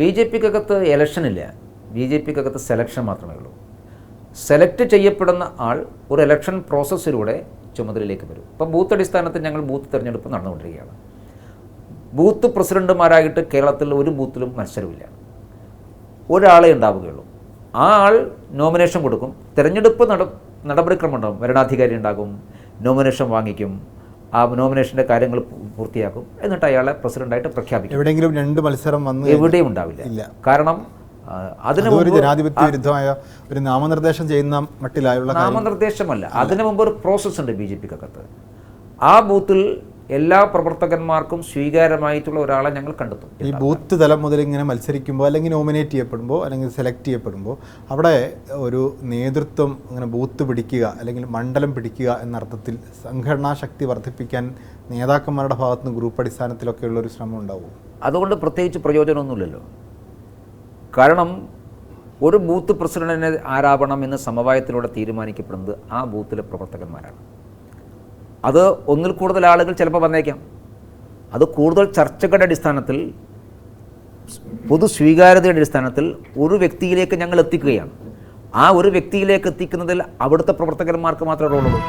B J പിക്കകത്ത് ഇലക്ഷനില്ല, B J പിക്കകത്ത് സെലക്ഷൻ മാത്രമേ ഉള്ളൂ. സെലക്ട് ചെയ്യപ്പെടുന്ന ആൾ ഒരു ഇലക്ഷൻ പ്രോസസ്സിലൂടെ ചുമതലയിലേക്ക് വരും. ഇപ്പം ബൂത്ത് അടിസ്ഥാനത്തിൽ ഞങ്ങൾ ബൂത്ത് തിരഞ്ഞെടുപ്പ് നടന്നുകൊണ്ടിരിക്കുകയാണ്. ബൂത്ത് പ്രസിഡന്റുമാരായിട്ട് കേരളത്തിൽ ഒരു ബൂത്തിലും മത്സരമില്ല, ഒരാളെ ഉണ്ടാവുകയുള്ളൂ. ആ ആൾ നോമിനേഷൻ കൊടുക്കും, തിരഞ്ഞെടുപ്പ് നടപടിക്രമം ഉണ്ടാകും, ഭരണാധികാരി ഉണ്ടാകും, നോമിനേഷൻ വാങ്ങിക്കും, ആ നോമിനേഷൻ്റെ കാര്യങ്ങൾ പൂർത്തിയാക്കും, എന്നിട്ട് അയാളെ പ്രസിഡന്റായിട്ട് പ്രഖ്യാപിക്കും. എവിടെയെങ്കിലും രണ്ട് മത്സരം വന്ന് എവിടെയും ഉണ്ടാവില്ല. കാരണം അതിന് ഒരു ജനാധിപത്യ വിരുദ്ധമായ ഒരു നാമനിർദ്ദേശം ചെയ്യുന്ന മട്ടിലായുള്ള നാമനിർദ്ദേശമല്ല, അതിനു മുമ്പ് ഒരു പ്രോസസ്സ് ഉണ്ട് ബി ജെ പിക്കകത്ത്. ആ ബൂത്തിൽ എല്ലാ പ്രവർത്തകന്മാർക്കും സ്വീകാര്യമായിട്ടുള്ള ഒരാളെ ഞങ്ങൾ കണ്ടെത്തും. ഈ ബൂത്ത് തലം മുതൽ ഇങ്ങനെ മത്സരിക്കുമ്പോൾ അല്ലെങ്കിൽ നോമിനേറ്റ് ചെയ്യപ്പെടുമ്പോൾ അല്ലെങ്കിൽ സെലക്ട് ചെയ്യപ്പെടുമ്പോൾ അവിടെ ഒരു നേതൃത്വം അങ്ങനെ ബൂത്ത് പിടിക്കുക അല്ലെങ്കിൽ മണ്ഡലം പിടിക്കുക എന്നർത്ഥത്തിൽ സംഘടനാ ശക്തി വർദ്ധിപ്പിക്കാൻ നേതാക്കന്മാരുടെ ഭാഗത്തുനിന്ന് ഗ്രൂപ്പ് അടിസ്ഥാനത്തിലൊക്കെയുള്ള ഒരു ശ്രമം ഉണ്ടാവും. അതുകൊണ്ട് പ്രത്യേകിച്ച് പ്രയോജനമൊന്നുമില്ലല്ലോ. കാരണം ഒരു ബൂത്ത് പ്രസിഡന്റിനെ ആരാവണം എന്ന് സമവായത്തിലൂടെ തീരുമാനിക്കപ്പെടുന്നത് ആ ബൂത്തിലെ പ്രവർത്തകന്മാരാണ്. അത് ഒന്നിൽ കൂടുതൽ ആളുകൾ ചിലപ്പോൾ വന്നേക്കാം. അത് കൂടുതൽ ചർച്ചകളുടെ അടിസ്ഥാനത്തിൽ, പൊതു സ്വീകാര്യതയുടെ അടിസ്ഥാനത്തിൽ ഒരു വ്യക്തിയിലേക്ക് ഞങ്ങൾ എത്തിക്കുകയാണ്. ആ ഒരു വ്യക്തിയിലേക്ക് എത്തിക്കുന്നതിൽ അവിടുത്തെ പ്രവർത്തകന്മാർക്ക് മാത്രമേ റോളുള്ളൂ.